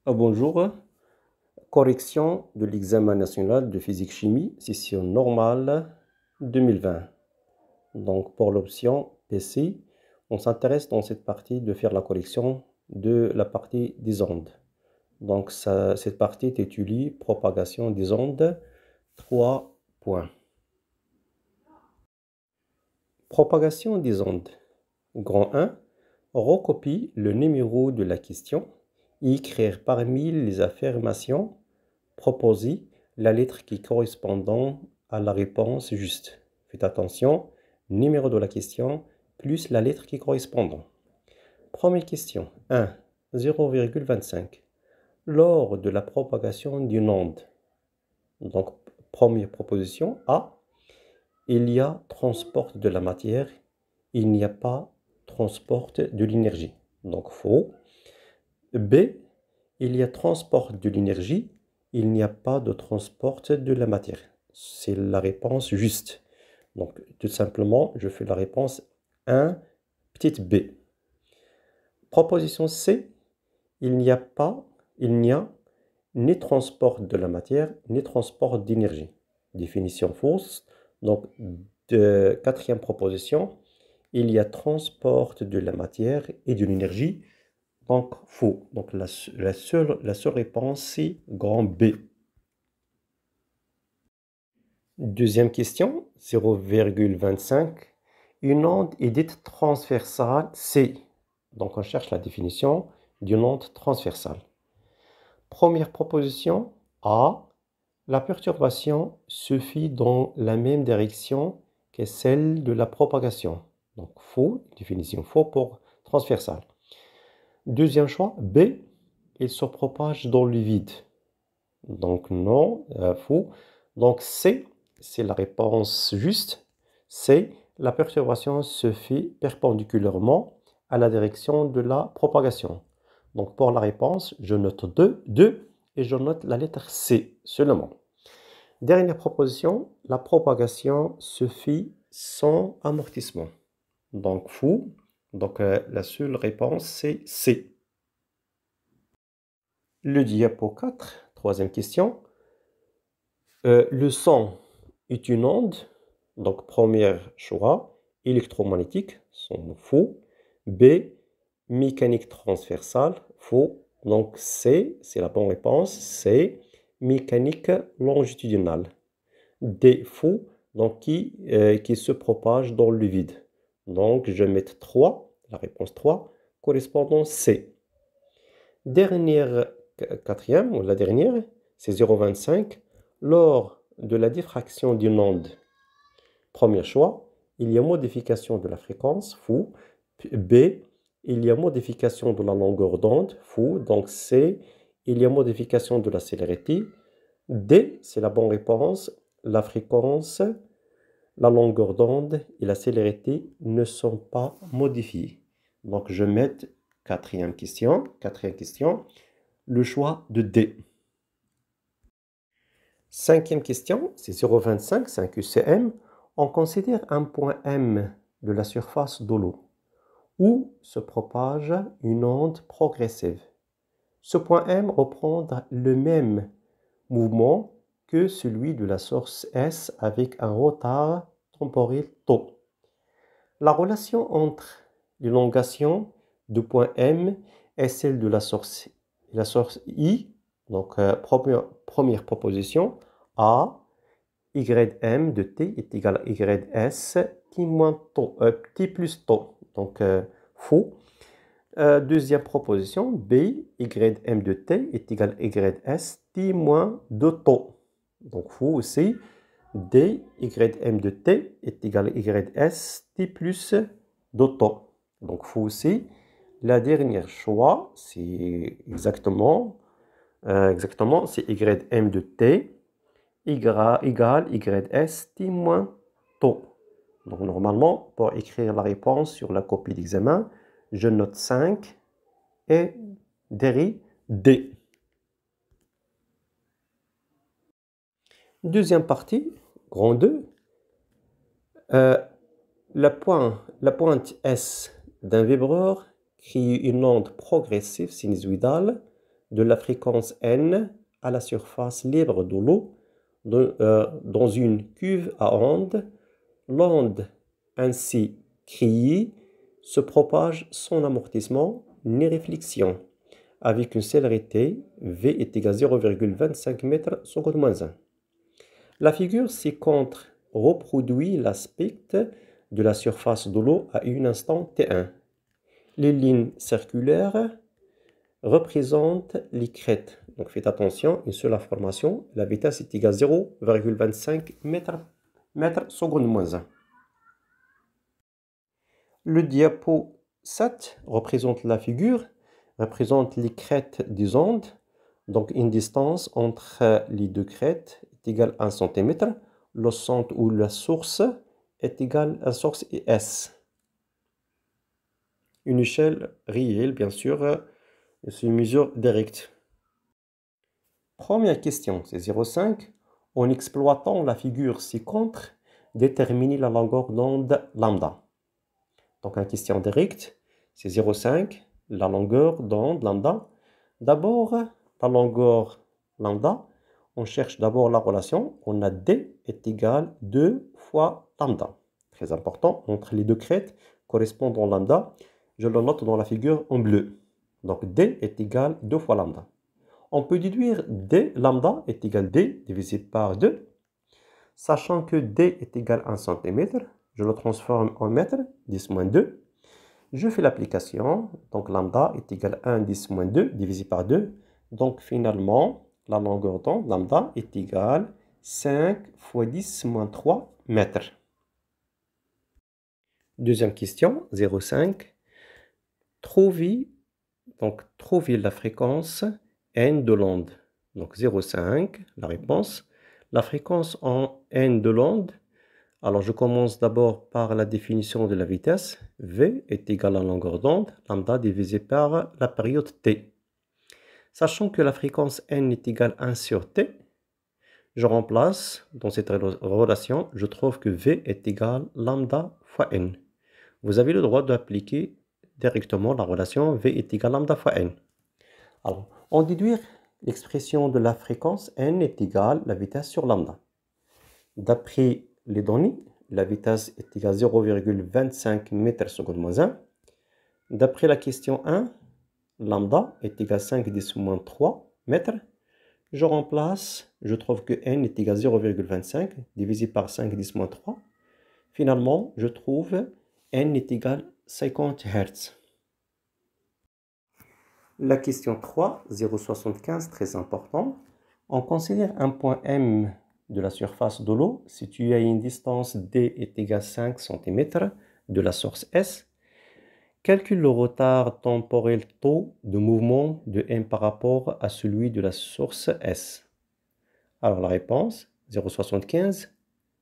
Bonjour, correction de l'examen national de physique-chimie, session normale 2020. Donc pour l'option PC, on s'intéresse dans cette partie de faire la correction de la partie des ondes. Donc cette partie est propagation des ondes, 3 points. Propagation des ondes. Grand 1, recopie le numéro de la question et écrire parmi les affirmations proposées la lettre qui correspond à la réponse juste. Faites attention, numéro de la question plus la lettre qui correspond. Première question. 1. 0,25. Lors de la propagation d'une onde. Donc, première proposition. A. Il y a transport de la matière. Il n'y a pas transport de l'énergie. Donc, faux. B. Il y a transport de l'énergie. Il n'y a pas de transport de la matière. C'est la réponse juste. Donc, tout simplement, je fais la réponse 1, petite b. Proposition C. Il n'y a ni transport de la matière, ni transport d'énergie. Définition fausse. Donc, quatrième proposition. Il y a transport de la matière et de l'énergie. Donc, faux. Donc, la seule réponse, c'est grand B. Deuxième question, 0,25. Une onde est dite transversale C. Donc, on cherche la définition d'une onde transversale. Première proposition, A. La perturbation se fait dans la même direction que celle de la propagation. Donc, faux. Définition faux pour transversale. Deuxième choix, B. Il se propage dans le vide. Donc, non, faux. Donc, C. C'est la réponse juste. C. La perturbation se fait perpendiculairement à la direction de la propagation. Donc, pour la réponse, je note 2 et je note la lettre C seulement. Dernière proposition, la propagation se fait sans amortissement. Donc, faux. Donc, la seule réponse, c'est C. Le diapo 4, troisième question. Le son est une onde. Donc, premier choix, électromagnétique, son faux. B, mécanique transversale, faux. Donc, C, c'est la bonne réponse. C, mécanique longitudinale. D, faux, donc qui se propage dans le vide. Donc, je vais mettre 3, la réponse 3, correspondant C. Quatrième, ou la dernière, c'est 0,25. Lors de la diffraction d'une onde, premier choix, il y a modification de la fréquence, faux. B, il y a modification de la longueur d'onde, faux. Donc C, il y a modification de la célérité. D, c'est la bonne réponse. La fréquence, la longueur d'onde et la célérité ne sont pas modifiées. Donc je mets quatrième question, le choix de D. Cinquième question, c'est 0,25, c'est un QCM. On considère un point M de la surface de l'eau où se propage une onde progressive. Ce point M reprend le même mouvement que celui de la source S avec un retard temporel τ. La relation entre l'élongation du point M et celle de la source I. Donc, première proposition, A, Ym de t est égal à Ys, t plus τ. Donc, faux. Deuxième proposition, B, Ym de t est égal à Ys, t moins 2τ. Donc, faux aussi. D, Ym de t est égal à Ys, t plus 2τ. Donc, faux aussi. La dernière choix, c'est exactement, c'est Ym de t égale Ys t moins τ. Donc, normalement, pour écrire la réponse sur la copie d'examen, je note 5 et derrière D. Deuxième partie, grand 2. La pointe S d'un vibreur crée une onde progressive sinusoïdale de la fréquence n à la surface libre de l'eau dans une cuve à ondes. L'onde ainsi créée se propage sans amortissement ni réflexion, avec une célérité v est égal à 0,25 mètres seconde moins 1. La figure ci-contre reproduit l'aspect de la surface de l'eau à un instant t1. Les lignes circulaires représentent les crêtes. Donc faites attention, une seule information, la vitesse est égale à 0,25 mètres seconde moins 1. Le diapo 7 représente la figure, représente les crêtes des ondes. Donc une distance entre les deux crêtes est égale à 1 cm. Le centre ou la source est égale à la source et S. Une échelle réelle, bien sûr, c'est une mesure directe. Première question, c'est 0,5. En exploitant la figure ci-contre, déterminer la longueur d'onde lambda. Donc, une question directe, c'est 0,5, la longueur d'onde lambda. D'abord, la longueur lambda, on cherche d'abord la relation. On a D est égal 2 fois lambda. Très important, entre les deux crêtes correspondant lambda, je le note dans la figure en bleu. Donc, D est égal 2 fois lambda. On peut déduire D lambda est égal à D divisé par 2. Sachant que D est égal à 1 cm, je le transforme en mètre, 10 moins 2. Je fais l'application, donc lambda est égal à 1 10 moins 2 divisé par 2. Donc finalement, la longueur d'onde lambda est égale à 5 fois 10 moins 3 mètres. Deuxième question, 0,5. Trouver la fréquence n de l'onde. Donc 0,5, la réponse. La fréquence en n de l'onde. Alors je commence d'abord par la définition de la vitesse. V est égal à la longueur d'onde, lambda divisé par la période t. Sachant que la fréquence n est égale à 1 sur t, je remplace dans cette relation, je trouve que V est égal à lambda fois n. Vous avez le droit d'appliquer directement la relation V est égal à lambda fois n. Alors, en déduire l'expression de la fréquence n est égale à la vitesse sur lambda. D'après les données, la vitesse est égale à 0,25 mètres seconde moins 1. D'après la question 1, lambda est égal à 5 10 moins 3 mètres. Je remplace, je trouve que n est égal à 0,25 divisé par 5 10 moins 3. Finalement, je trouve n est égal à 50 Hz. La question 3, 0,75, très important. On considère un point M de la surface de l'eau situé à une distance D est égale à 5 cm de la source S. Calcule le retard temporel taux de mouvement de M par rapport à celui de la source S. Alors la réponse, 0,75.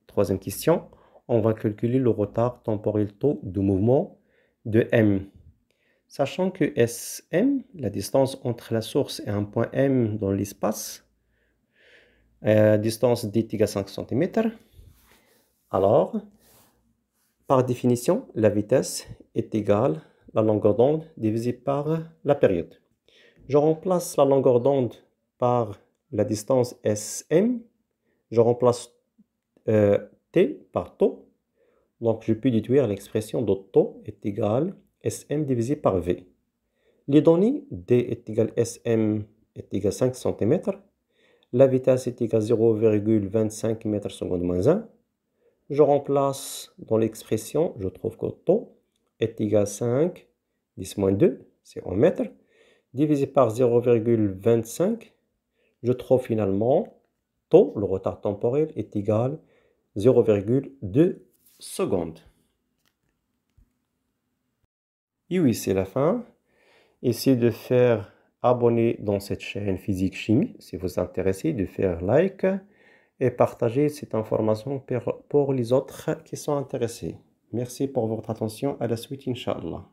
Troisième question, on va calculer le retard temporel taux de mouvement de M. Sachant que SM, la distance entre la source et un point M dans l'espace, distance D est égale à 5 cm. Alors, par définition, la vitesse est égale à la longueur d'onde divisée par la période. Je remplace la longueur d'onde par la distance SM. Je remplace T par taux. Donc, je peux déduire l'expression de taux est égale à SM divisé par V. Les données D est égal à SM est égal à 5 cm. La vitesse est égale à 0,25 mètres seconde moins 1. Je remplace dans l'expression, je trouve que taux est égal à 5, 10 moins 2, c'est en mètres, divisé par 0,25. Je trouve finalement taux, le retard temporel, est égal à 0,2 secondes. Et oui, c'est la fin. Essayez de faire abonner dans cette chaîne Physique Chimie si vous êtes intéressé, de faire like et partager cette information pour les autres qui sont intéressés. Merci pour votre attention. À la suite, Inch'Allah.